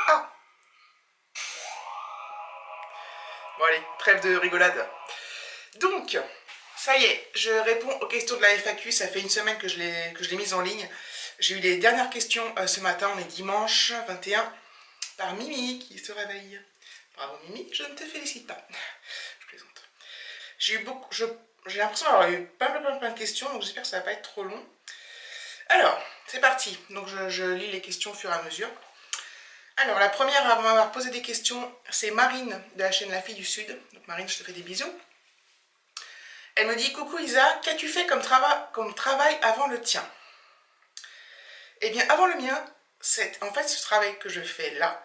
Ah! Bon allez, trêve de rigolade. Donc, ça y est, je réponds aux questions de la FAQ. Ça fait une semaine que je l'ai mise en ligne. J'ai eu les dernières questions ce matin, on est dimanche 21, par Mimi qui se réveille. Bravo Mimi, je ne te félicite pas. Je plaisante. J'ai eu beaucoup, j'ai l'impression d'avoir eu plein de questions, donc j'espère que ça va pas être trop long. Alors, c'est parti. Donc je lis les questions au fur et à mesure. Alors, la première à m'avoir posé des questions, c'est Marine de la chaîne La Fille du Sud. Donc Marine, je te fais des bisous. Elle me dit: coucou Isa, qu'as-tu fait comme travail avant le tien? Eh bien, avant le mien, c'est en fait ce travail que je fais là.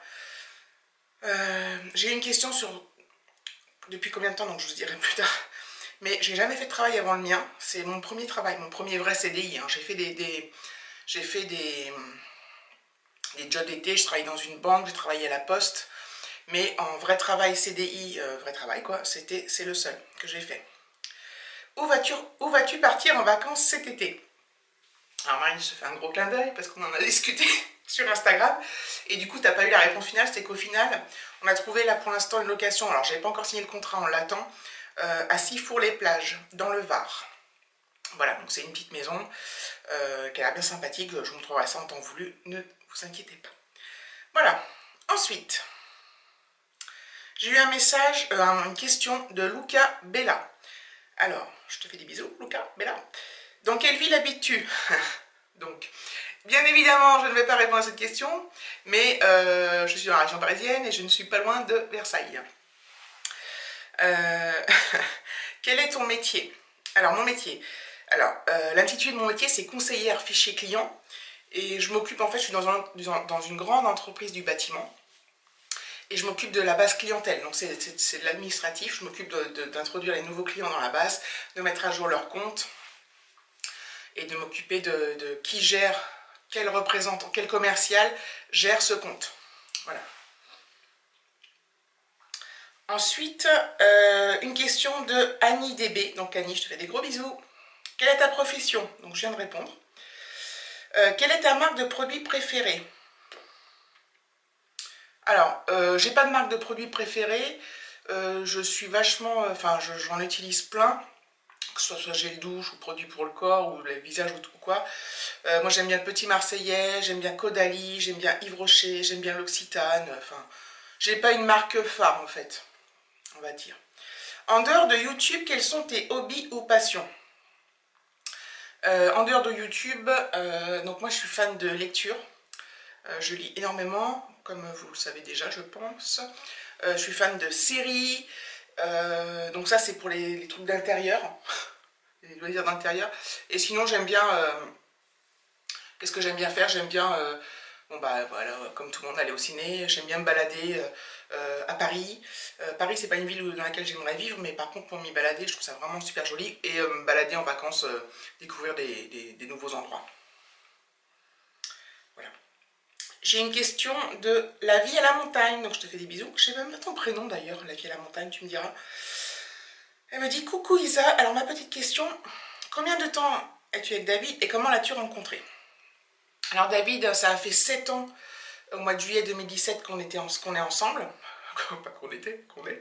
J'ai eu une question sur depuis combien de temps, donc je vous dirai plus tard. Mais j'ai jamais fait de travail avant le mien. C'est mon premier travail, mon premier vrai CDI. Hein. J'ai fait des jobs d'été, je travaillais dans une banque, j'ai travaillé à la poste. Mais en vrai travail CDI, vrai travail quoi, c'est le seul que j'ai fait. Où vas-tu partir en vacances cet été? Alors Marine se fait un gros clin d'œil parce qu'on en a discuté sur Instagram. Et du coup, t'as pas eu la réponse finale, c'est qu'au final, on a trouvé là pour l'instant une location. Alors, j'avais pas encore signé le contrat, on l'attend, à Sifour-les-Plages, dans le Var. Voilà, donc c'est une petite maison qui a l'air bien sympathique. Je vous montrerai ça en temps voulu, ne vous inquiétez pas. Voilà. Ensuite, j'ai eu un message, une question de Luca Bella. Alors, je te fais des bisous, Luca Bella. Dans quelle ville habites-tu? Donc, bien évidemment, je ne vais pas répondre à cette question, mais je suis dans la région parisienne et je ne suis pas loin de Versailles. Quel est ton métier? Alors, mon métier. Alors, l'intitulé de mon métier, c'est conseillère fichier client. Et je m'occupe, en fait, je suis dans une grande entreprise du bâtiment. Et je m'occupe de la base clientèle. Donc, c'est de l'administratif. Je m'occupe d'introduire les nouveaux clients dans la base, de mettre à jour leurs comptes et de m'occuper de qui gère, quel représentant, quel commercial gère ce compte. Voilà. Ensuite, une question de Annie DB. Donc Annie, je te fais des gros bisous. Quelle est ta profession? Donc je viens de répondre. Quelle est ta marque de produit préférée? Alors, j'ai pas de marque de produit préférée. Je suis vachement, enfin, j'en utilise plein, que ce soit gel douche ou produit pour le corps ou le visage ou quoi. Moi j'aime bien le Petit Marseillais, j'aime bien Caudalie, j'aime bien Yves Rocher, j'aime bien l'Occitane. Enfin, j'ai pas une marque phare en fait, on va dire. En dehors de YouTube, quels sont tes hobbies ou passions? En dehors de YouTube, donc moi je suis fan de lecture. Je lis énormément, comme vous le savez déjà, je pense. Je suis fan de séries. Donc ça, c'est pour les trucs d'intérieur, les loisirs d'intérieur. Et sinon, j'aime bien... qu'est-ce que j'aime bien faire? J'aime bien... bon bah voilà, comme tout le monde, aller au ciné. J'aime bien me balader à Paris. Paris, c'est pas une ville dans laquelle j'aimerais vivre, mais par contre, pour m'y balader, je trouve ça vraiment super joli. Et me balader en vacances, découvrir des nouveaux endroits. Voilà. J'ai une question de La Vie à la montagne, donc je te fais des bisous. Je sais même pas ton prénom d'ailleurs, La Vie à la montagne, tu me diras. Elle me dit: coucou Isa, alors ma petite question, combien de temps es-tu avec David et comment l'as-tu rencontré? Alors David, ça a fait 7 ans, au mois de juillet 2017 qu'on est ensemble. Pas qu'on était, qu'on est.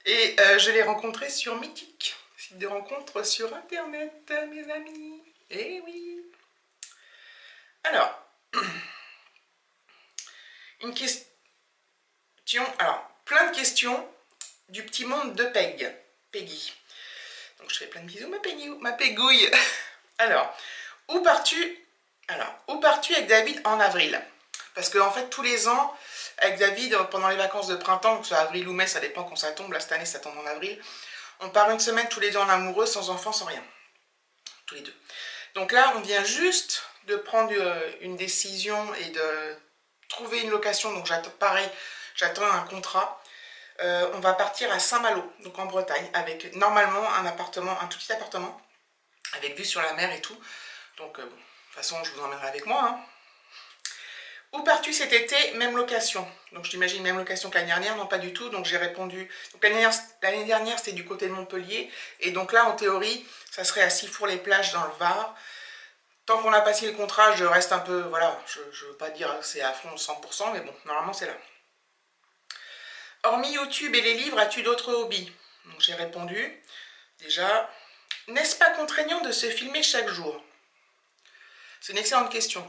Et je l'ai rencontré sur Mythique, site de rencontre sur internet, mes amis. Eh oui. Alors, une question, alors, plein de questions du petit monde de Peggy. Donc je fais plein de bisous, ma pégouille. Alors, où pars-tu avec David en avril? Parce que en fait, tous les ans, avec David, pendant les vacances de printemps, que ce soit avril ou mai, ça dépend quand ça tombe. Là, cette année, ça tombe en avril. On part une semaine tous les deux en amoureux, sans enfants, sans rien. Tous les deux. Donc là, on vient juste de prendre une décision et de trouver une location. Donc pareil, j'attends un contrat. On va partir à Saint-Malo, donc en Bretagne, avec normalement un appartement, un tout petit appartement, avec vue sur la mer et tout. Donc, bon, de toute façon, je vous emmènerai avec moi. Hein. Où pars-tu cet été? Même location. Donc, je t'imagine même location que l'année dernière. Non, pas du tout. Donc, j'ai répondu. Donc, l'année dernière, c'était du côté de Montpellier. Et donc là, en théorie, ça serait à Sifour-les-Plages dans le Var. Tant qu'on n'a pas signé le contrat, je reste un peu, voilà, je ne veux pas dire que c'est à fond 100%, mais bon, normalement c'est là. Hormis YouTube et les livres, as-tu d'autres hobbies? Donc j'ai répondu, déjà, n'est-ce pas contraignant de se filmer chaque jour? C'est une excellente question.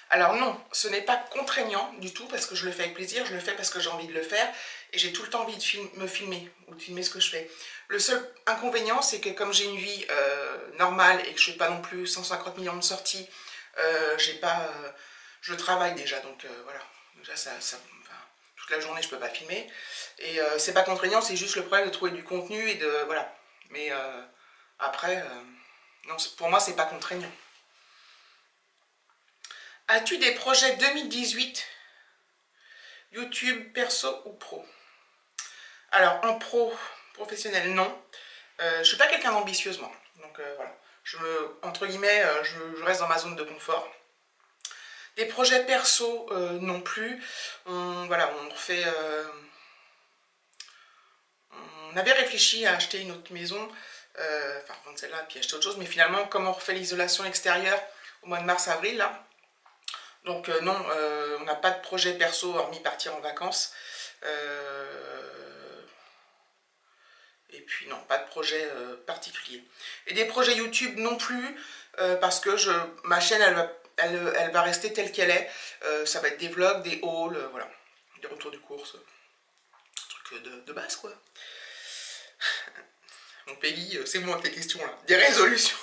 Alors non, ce n'est pas contraignant du tout parce que je le fais avec plaisir, je le fais parce que j'ai envie de le faire et j'ai tout le temps envie de me filmer ou de filmer ce que je fais. Le seul inconvénient, c'est que comme j'ai une vie normale et que je ne fais pas non plus 150 millions de sorties, j'ai pas, je travaille déjà, donc voilà, déjà enfin, toute la journée je peux pas filmer et c'est pas contraignant, c'est juste le problème de trouver du contenu et de voilà. Mais après, non, pour moi c'est pas contraignant. As-tu des projets 2018 YouTube perso ou pro? Alors en professionnel non. Je suis pas quelqu'un d'ambitieuse moi. Donc voilà. Entre guillemets, je reste dans ma zone de confort. Des projets perso non plus. Voilà, on refait. On avait réfléchi à acheter une autre maison, enfin vendre celle-là puis acheter autre chose, mais finalement comme on refait l'isolation extérieure au mois de mars-avril là, donc non, on n'a pas de projet perso hormis partir en vacances. Et puis non, pas de projet particulier. Et des projets YouTube non plus, parce que ma chaîne, elle va rester telle qu'elle est. Ça va être des vlogs, des hauls, voilà. Des retours de course. Un truc de base, quoi. Mon pays, c'est moi avec les questions, là. Des résolutions.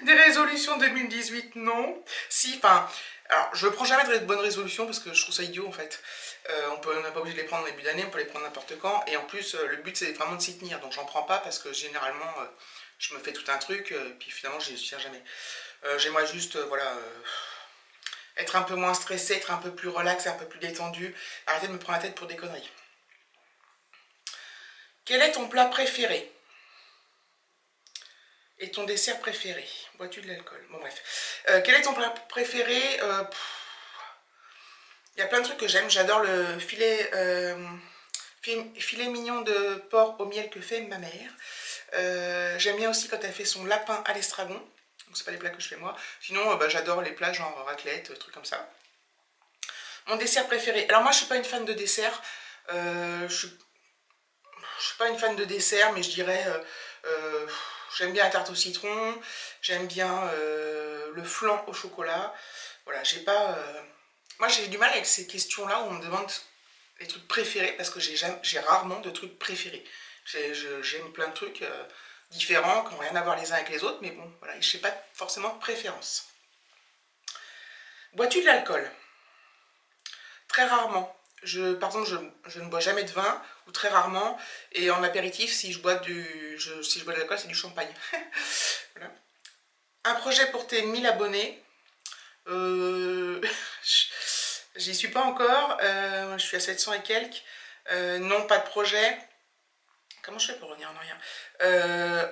Des résolutions 2018, non. Si, enfin... Alors, je ne prends jamais de bonnes résolutions parce que je trouve ça idiot, en fait. On n'est pas obligé de les prendre en début d'année, on peut les prendre n'importe quand. Et en plus, le but, c'est vraiment de s'y tenir. Donc, j'en prends pas parce que généralement, je me fais tout un truc, puis finalement, je n'y tiens jamais. J'aimerais juste, voilà, être un peu moins stressé, être un peu plus relax, un peu plus détendu. Arrêter de me prendre la tête pour des conneries. Quel est ton plat préféré? Et ton dessert préféré? Bois-tu de l'alcool? Bon, bref. Quel est ton plat préféré? Il y a plein de trucs que j'aime. J'adore le filet mignon de porc au miel que fait ma mère. J'aime bien aussi quand elle fait son lapin à l'estragon. Donc c'est pas les plats que je fais moi. Sinon bah, j'adore les plats genre raclette, trucs comme ça. Mon dessert préféré. Alors moi je suis pas une fan de dessert. Je suis pas une fan de dessert, mais je dirais j'aime bien la tarte au citron. J'aime bien le flan au chocolat. Voilà, j'ai pas. Moi j'ai du mal avec ces questions-là où on me demande les trucs préférés parce que j'ai rarement de trucs préférés. J'aime plein de trucs différents qui n'ont rien à voir les uns avec les autres, mais bon, voilà, je n'ai pas forcément de préférence. Bois-tu de l'alcool? Très rarement. Par exemple, je ne bois jamais de vin, ou très rarement, et en apéritif, si je bois de l'alcool, c'est du champagne. Voilà. Un projet pour tes 1000 abonnés. J'y suis pas encore, je suis à 700 et quelques. Non, pas de projet. Comment je fais pour revenir en arrière?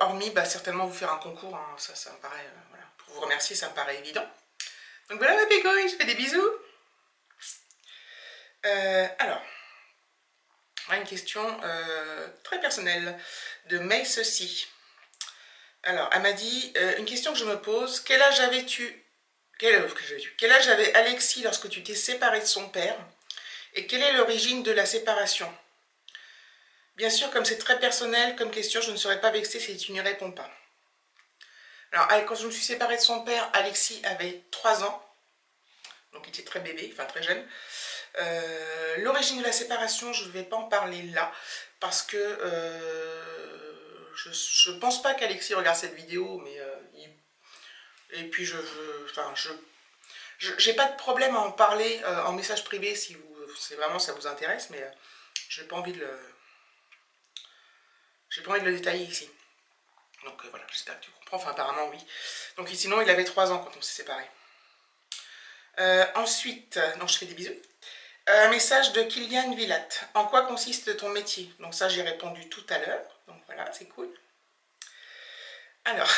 Hormis, bah, certainement vous faire un concours, hein, ça me paraît, voilà, pour vous remercier, ça me paraît évident. Donc voilà ma pécoï, je fais des bisous. Alors, une question très personnelle de May Ceci. Alors, elle m'a dit, une question que je me pose, quel âge avais-tu? Quel âge avait Alexis lorsque tu t'es séparé de son père? Et quelle est l'origine de la séparation? Bien sûr, comme c'est très personnel comme question, je ne serais pas vexée si tu n'y réponds pas. Alors, quand je me suis séparée de son père, Alexis avait 3 ans. Donc, il était très bébé, enfin très jeune. L'origine de la séparation, je ne vais pas en parler là, parce que je ne pense pas qu'Alexis regarde cette vidéo, mais et puis j'ai pas de problème à en parler en message privé si vraiment ça vous intéresse, mais j'ai pas envie de le détailler ici. Donc voilà, j'espère que tu comprends. Enfin, apparemment, oui. Donc sinon, il avait 3 ans quand on s'est séparés. Ensuite, non, je fais des bisous. Un message de Kylian Villat. En quoi consiste ton métier? Donc ça, j'ai répondu tout à l'heure. Donc voilà, c'est cool. Alors,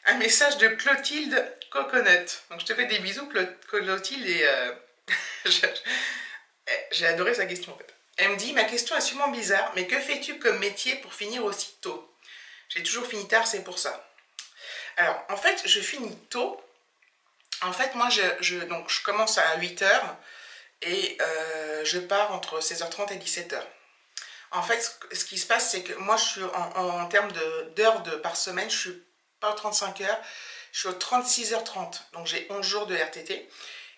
un message de Clotilde Coconut. Donc je te fais des bisous, Clotilde, et j'ai adoré sa question en fait. Elle me dit, ma question est sûrement bizarre, mais que fais-tu comme métier pour finir aussi tôt? J'ai toujours fini tard, c'est pour ça. Alors, en fait, je finis tôt. En fait, moi, donc, je commence à 8 heures et je pars entre 16h30 et 17 heures. En fait, ce qui se passe, c'est que moi, je suis en termes d'heures par semaine, je suis pas aux 35 heures, je suis aux 36h30. Donc, j'ai 11 jours de RTT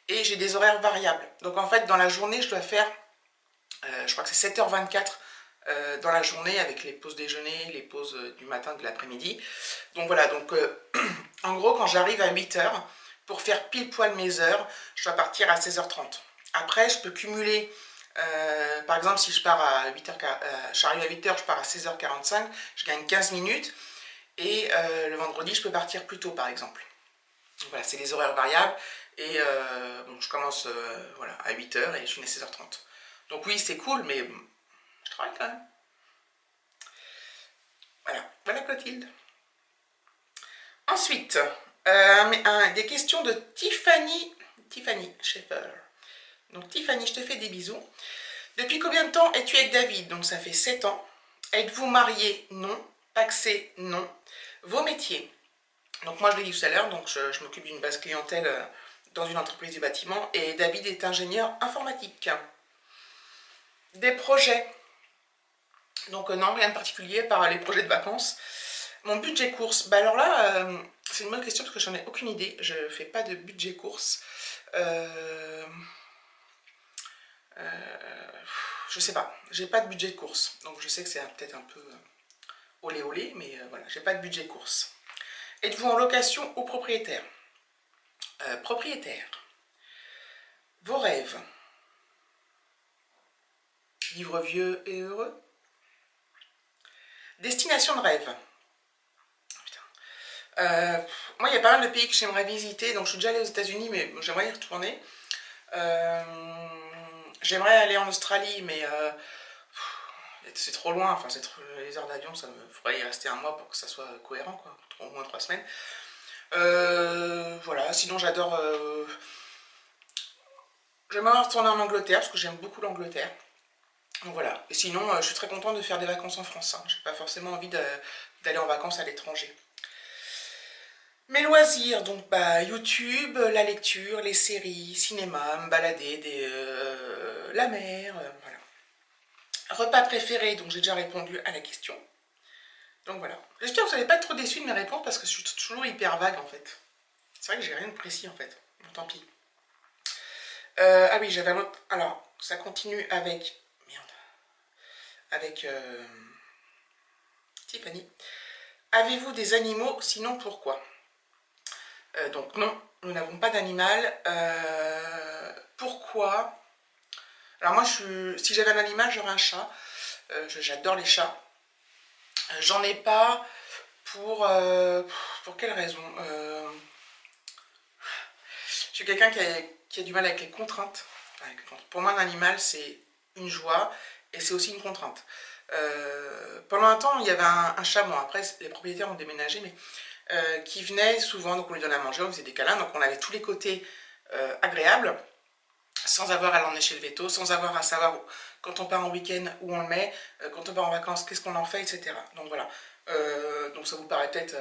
et j'ai des horaires variables. Donc, en fait, dans la journée, je dois faire, je crois que c'est 7h24 dans la journée avec les pauses déjeuner, les pauses du matin, de l'après-midi. Donc, voilà. Donc, en gros, quand j'arrive à 8 heures, pour faire pile poil mes heures, je dois partir à 16h30. Après, je peux cumuler, par exemple, si je pars à 8h, j'arrive à 8h, je pars à 16h45, je gagne 15 minutes. Et le vendredi, je peux partir plus tôt, par exemple. Donc voilà, c'est les horaires variables. Et bon, je commence voilà, à 8h et je finis à 16h30. Donc oui, c'est cool, mais je travaille quand même. Voilà, voilà Clotilde. Ensuite, des questions de Tiffany Schaeffer. Donc Tiffany, je te fais des bisous. Depuis combien de temps es-tu avec David? Donc ça fait 7 ans. Êtes-vous marié? Non. Paxé? Non. Vos métiers? Donc moi je l'ai dit tout à l'heure, donc je m'occupe d'une base clientèle dans une entreprise du bâtiment et David est ingénieur informatique. Des projets? Donc non, rien de particulier par les projets de vacances. Mon budget course, bah alors là, c'est une bonne question parce que j'en ai aucune idée. Je ne fais pas de budget course. Je sais pas, j'ai pas de budget de course. Donc je sais que c'est peut-être un peu olé olé, mais voilà, j'ai pas de budget de course. Êtes-vous en location ou propriétaire? Propriétaire. Vos rêves? Vivre vieux et heureux? Destination de rêve? Moi, il y a pas mal de pays que j'aimerais visiter. Donc, je suis déjà allée aux États-Unis, mais j'aimerais y retourner. J'aimerais aller en Australie, mais c'est trop loin. Enfin, les heures d'avion, ça me faudrait y rester un mois pour que ça soit cohérent, quoi. Au moins 3 semaines. Voilà. Sinon, j'adore. J'aimerais retourner en Angleterre parce que j'aime beaucoup l'Angleterre. Donc voilà. Et sinon, je suis très contente de faire des vacances en France. Hein. J'ai pas forcément envie d'aller en vacances à l'étranger. Mes loisirs, donc bah, YouTube, la lecture, les séries, cinéma, me balader, la mer, voilà. Repas préféré, donc j'ai déjà répondu à la question. Donc voilà. J'espère que vous n'allez pas être trop déçus de mes réponses parce que je suis toujours hyper vague en fait. C'est vrai que j'ai rien de précis en fait. Bon, tant pis. Ah oui, j'avais un autre. Alors, ça continue avec. Merde. Avec Tiffany. Avez-vous des animaux? Sinon, pourquoi? Donc non, nous n'avons pas d'animal. Pourquoi? Alors moi, si j'avais un animal, j'aurais un chat. J'adore les chats. J'en ai pas pour quelle raison? Je suis quelqu'un qui a du mal avec les contraintes. Pour moi, un animal, c'est une joie et c'est aussi une contrainte. Pendant un temps, il y avait un chat. Bon, après, les propriétaires ont déménagé, mais qui venait souvent, donc on lui donnait à manger, on faisait des câlins, donc on avait tous les côtés agréables, sans avoir à l'emmener chez le veto, sans avoir à savoir quand on part en week-end où on le met, quand on part en vacances, qu'est-ce qu'on en fait, etc. Donc voilà. Donc ça vous paraît peut-être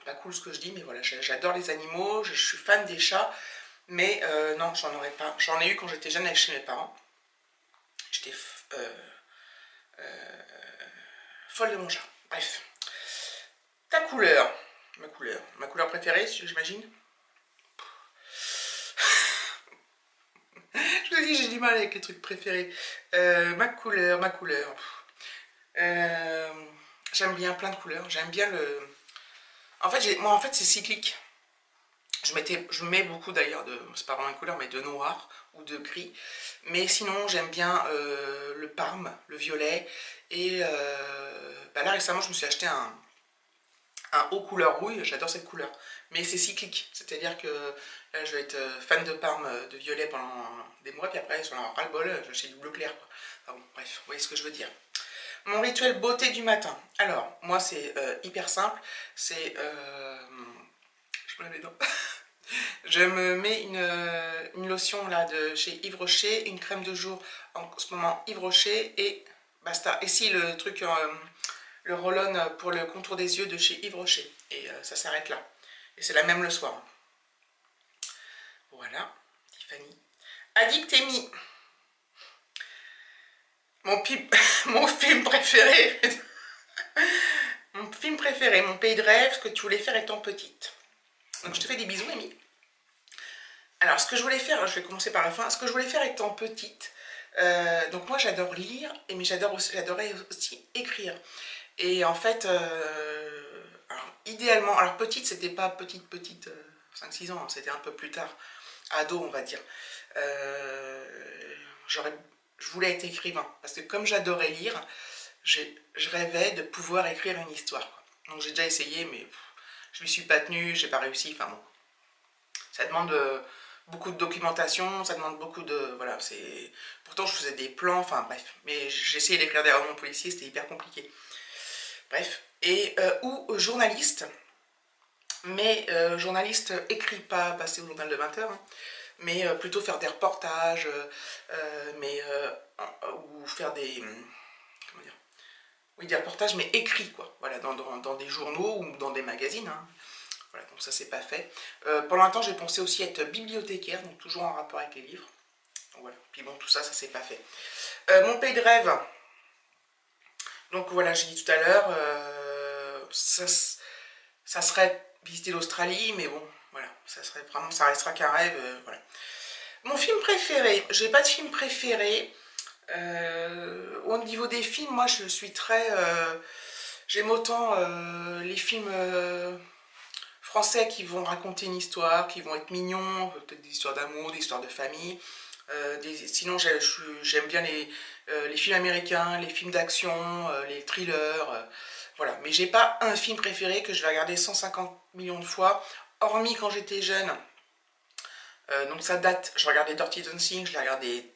pas cool ce que je dis, mais voilà, j'adore les animaux, je suis fan des chats, mais non, j'en aurais pas. J'en ai eu quand j'étais jeune avec chez mes parents. J'étais folle de mon chat. Bref. Ta couleur. Ma couleur préférée, j'imagine. Je vous dis, j'ai du mal avec les trucs préférés. Ma couleur. J'aime bien plein de couleurs. J'aime bien le. En fait, moi, en fait, c'est cyclique. Je mets beaucoup d'ailleurs de. C'est pas vraiment une couleur, mais de noir ou de gris. Mais sinon, j'aime bien le parme, le violet. Et bah là, récemment, je me suis acheté un haut couleur rouille. J'adore cette couleur. Mais c'est cyclique. C'est-à-dire que là, je vais être fan de parme de violet pendant des mois. Puis après, sur un ras-le-bol, j'achète du bleu clair, quoi. Enfin bon, bref, vous voyez ce que je veux dire. Mon rituel beauté du matin. Alors, moi, c'est hyper simple. C'est. Je me lave les dents. Je me mets une lotion là de chez Yves Rocher, une crème de jour en ce moment Yves Rocher et basta. Et si le truc, le roll-on pour le contour des yeux de chez Yves Rocher. Et ça s'arrête là. Et c'est la même le soir. Voilà, Tiffany. Addict Amy. Mon film préféré. Mon film préféré, mon pays de rêve, ce que tu voulais faire étant petite. Donc je te fais des bisous, Amy. Alors ce que je voulais faire, je vais commencer par la fin. Ce que je voulais faire étant petite, donc moi j'adore lire, mais j'adorais aussi écrire. Et en fait, alors, idéalement, alors petite, c'était pas petite, 5-6 ans, hein, c'était un peu plus tard, ado on va dire. Euh, je voulais être écrivain, parce que comme j'adorais lire, je rêvais de pouvoir écrire une histoire, quoi. Donc j'ai déjà essayé, mais je ne m'y suis pas tenue, j'ai pas réussi, enfin bon. Ça demande beaucoup de documentation, ça demande beaucoup de... Voilà, c'est... Pourtant je faisais des plans, enfin bref. Mais j'ai essayé d'écrire des romans policiers, c'était hyper compliqué. Bref. Et, ou journaliste, mais journaliste écrit, pas passer au journal de 20 h, hein, mais plutôt faire des reportages, ou faire des... Comment dire, oui, des reportages, mais écrits, quoi. Voilà, dans des journaux ou dans des magazines, hein. Voilà, donc ça c'est pas fait. Pour l'instant j'ai pensé aussi être bibliothécaire, donc toujours en rapport avec les livres. Donc voilà, puis bon tout ça, ça c'est pas fait. Mon pays de rêve, donc voilà, j'ai dit tout à l'heure, ça serait visiter l'Australie, mais bon, voilà, ça serait vraiment, ça restera qu'un rêve, voilà. Mon film préféré, j'ai pas de film préféré. Au niveau des films, moi je suis très... j'aime autant les films français qui vont raconter une histoire, qui vont être mignons, peut-être des histoires d'amour, des histoires de famille. Sinon, j'aime bien les films américains, les films d'action, les thrillers. Voilà. Mais j'ai pas un film préféré que je vais regarder 150 millions de fois, hormis quand j'étais jeune. Donc ça date, je regardais Dirty Dancing, je l'ai regardé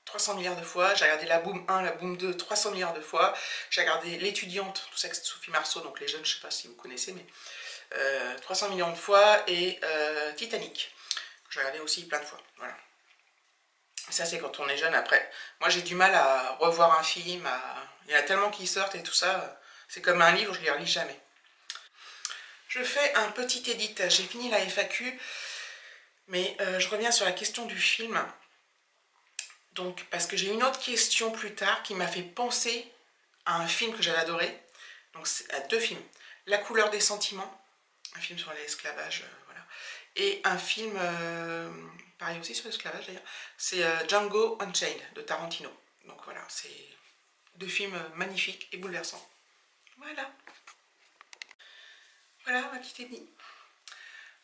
300 milliards de fois, j'ai regardé La Boom 1, La Boom 2, 300 milliards de fois, j'ai regardé L'étudiante, tout ça avec Sophie Marceau, donc les jeunes, je sais pas si vous connaissez, mais 300 millions de fois, et Titanic, que j'ai regardé aussi plein de fois, voilà. Ça c'est quand on est jeune. Après, moi j'ai du mal à revoir un film, il y en a tellement qui sortent et tout ça, c'est comme un livre, je ne les relis jamais. Je fais un petit edit, j'ai fini la FAQ, mais je reviens sur la question du film. Donc, parce que j'ai une autre question plus tard qui m'a fait penser à un film que j'avais adoré, donc à deux films. La couleur des sentiments, un film sur l'esclavage, voilà. Et un film, pareil aussi sur l'esclavage d'ailleurs, c'est Django Unchained de Tarantino. Donc voilà, c'est deux films magnifiques et bouleversants. Voilà. Voilà ma petite Amy.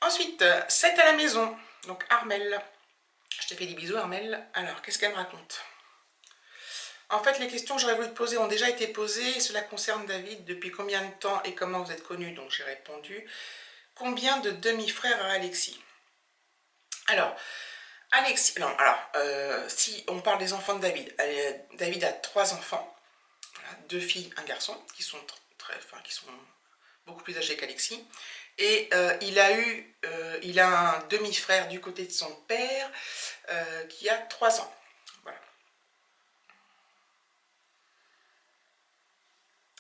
Ensuite, 7 à la maison, donc Armelle. Je te fais des bisous Armelle. Alors, qu'est-ce qu'elle me raconte? En fait, les questions que j'aurais voulu te poser ont déjà été posées. Et cela concerne David. Depuis combien de temps et comment vous êtes connus? Donc j'ai répondu. Combien de demi-frères a Alexis? Alors, Alexis, non, alors, si on parle des enfants de David, David a 3 enfants, voilà, 2 filles, un garçon, qui sont qui sont beaucoup plus âgés qu'Alexis. Et il a un demi-frère du côté de son père qui a 3 ans. Voilà.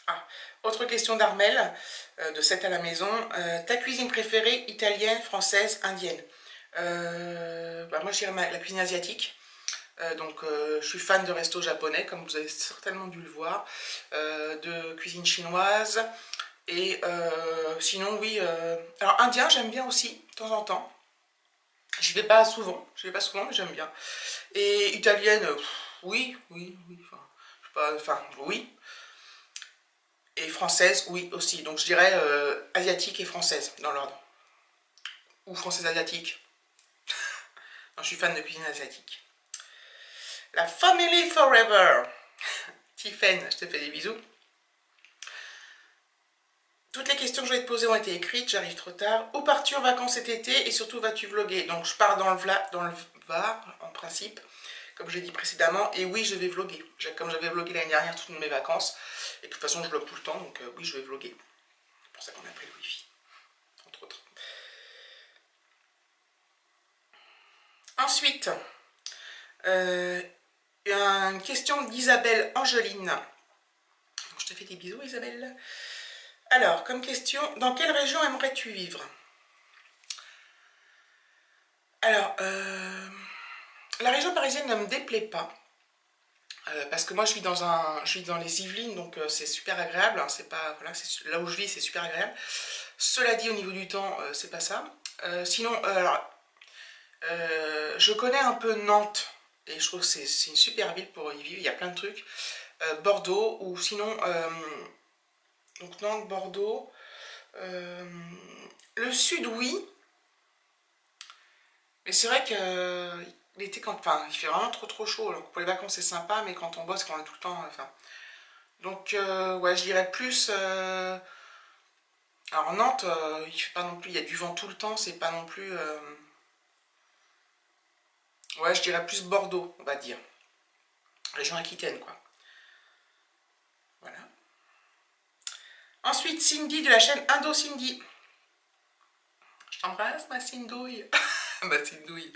Ah, autre question d'Armel, de 7 à la maison. Ta cuisine préférée, italienne, française, indienne? Moi je dirais la cuisine asiatique. Je suis fan de resto japonais, comme vous avez certainement dû le voir, de cuisine chinoise, et sinon oui, alors indien j'aime bien aussi, de temps en temps. Je vais pas souvent, mais j'aime bien. Et italienne, oui, oui. Et française, oui aussi. Donc je dirais asiatique et française, dans l'ordre. Ou française asiatique. Non, je suis fan de cuisine asiatique. La Family Forever. Tiffen, je te fais des bisous. Toutes les questions que je vais te poser ont été écrites, j'arrive trop tard. Où pars-tu en vacances cet été et surtout vas-tu vlogger? Donc je pars dans le Var, en principe, comme je l'ai dit précédemment. Et oui, je vais vlogger. Comme j'avais vlogué l'année dernière toutes mes vacances, et de toute façon je vlog tout le temps, donc oui, je vais vlogger. C'est pour ça qu'on a pris le wifi, entre autres. Ensuite, une question d'Isabelle Angeline. Donc, je te fais des bisous Isabelle. Alors, comme question, dans quelle région aimerais-tu vivre? Alors, la région parisienne ne me déplaît pas. Parce que moi je vis dans les Yvelines, donc c'est super agréable, hein, c'est pas, voilà, là où je vis c'est super agréable. Cela dit, au niveau du temps, c'est pas ça. Sinon, alors, je connais un peu Nantes, et je trouve que c'est une super ville pour y vivre, il y a plein de trucs. Bordeaux, ou sinon, donc Nantes, Bordeaux, le sud oui, mais c'est vrai que l'été, enfin, il fait vraiment trop chaud, donc pour les vacances c'est sympa, mais quand on bosse, quand on est tout le temps, enfin... Donc, ouais, je dirais plus... alors, Nantes, il fait pas non plus... Il y a du vent tout le temps, c'est pas non plus... ouais, je dirais plus Bordeaux, on va dire. Région Aquitaine, quoi. Voilà. Ensuite, Cindy de la chaîne Indo Cindy. Je t'embrasse, ma Cindouille. Ma Cindouille.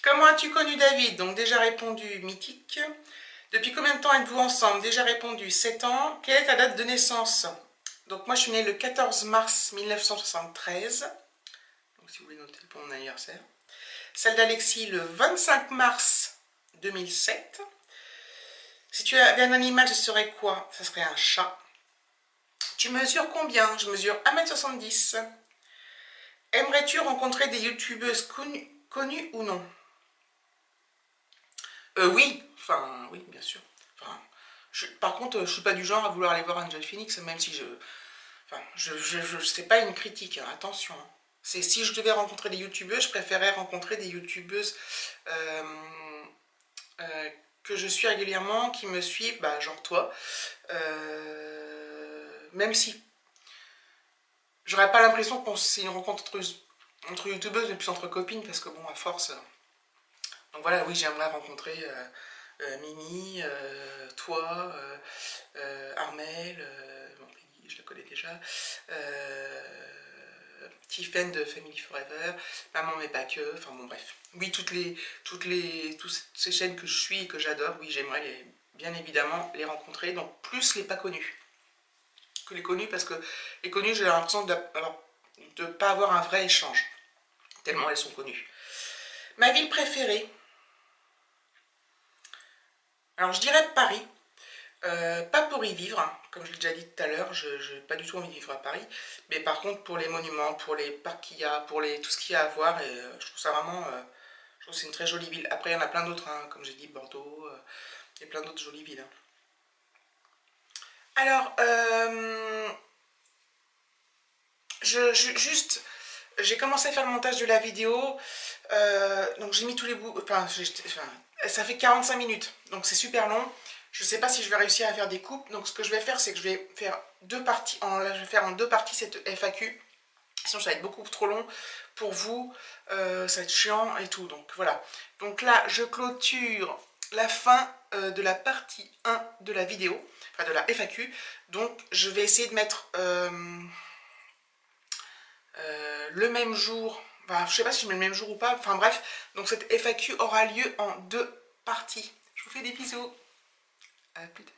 Comment as-tu connu David? Donc, déjà répondu, mythique. Depuis combien de temps êtes-vous ensemble? Déjà répondu, 7 ans. Quelle est ta date de naissance? Donc, moi, je suis née le 14 mars 1973. Donc, si vous voulez noter pour mon anniversaire. Celle d'Alexis le 25 mars 2007. Si tu avais un animal, ce serait quoi? Ce serait un chat. Tu mesures combien? Je mesure 1,70 m. Aimerais-tu rencontrer des youtubeuses connues ou non? Oui, enfin, oui, bien sûr. Enfin, par contre, je suis pas du genre à vouloir aller voir Angel Phoenix, même si je... Enfin, c'est pas une critique, hein, attention. Hein. C'est si je devais rencontrer des youtubeuses, je préférerais rencontrer des youtubeuses que je suis régulièrement, qui me suivent, bah, genre toi. Même si j'aurais pas l'impression que c'est une rencontre entre youtubeuses, mais plus entre copines, parce que bon, à force... donc voilà, oui, j'aimerais rencontrer Mimi, toi, Armel, bon, je la connais déjà, Tiffen de Family Forever, Maman mais pas que, enfin bon bref. Oui, toutes ces chaînes que je suis et que j'adore, oui, j'aimerais bien évidemment les rencontrer, donc plus les pas connus que les connus, parce que les connus, j'ai l'impression de ne pas avoir un vrai échange, tellement elles sont connues. Ma ville préférée? Alors je dirais Paris. Pas pour y vivre, hein. Comme je l'ai déjà dit tout à l'heure, je n'ai pas du tout envie de vivre à Paris. Mais par contre, pour les monuments, pour les parcs qu'il y a, pour tout ce qu'il y a à voir, et, je trouve ça vraiment... je trouve que c'est une très jolie ville. Après, il y en a plein d'autres, hein, comme j'ai dit, Bordeaux, il y a plein d'autres jolies villes. Hein. Alors, juste, j'ai commencé à faire le montage de la vidéo, donc j'ai mis tous les bouts, enfin, ça fait 45 minutes, donc c'est super long. Je ne sais pas si je vais réussir à faire des coupes, donc ce que je vais faire, c'est que je vais faire deux parties, là, je vais faire en deux parties cette FAQ, sinon ça va être beaucoup trop long pour vous, ça va être chiant et tout, donc voilà. Donc là, je clôture la fin de la partie 1 de la vidéo, enfin de la FAQ, donc je vais essayer de mettre... le même jour, enfin, je sais pas si je mets le même jour ou pas, enfin bref, donc cette FAQ aura lieu en deux parties. Je vous fais des bisous, à plus tard.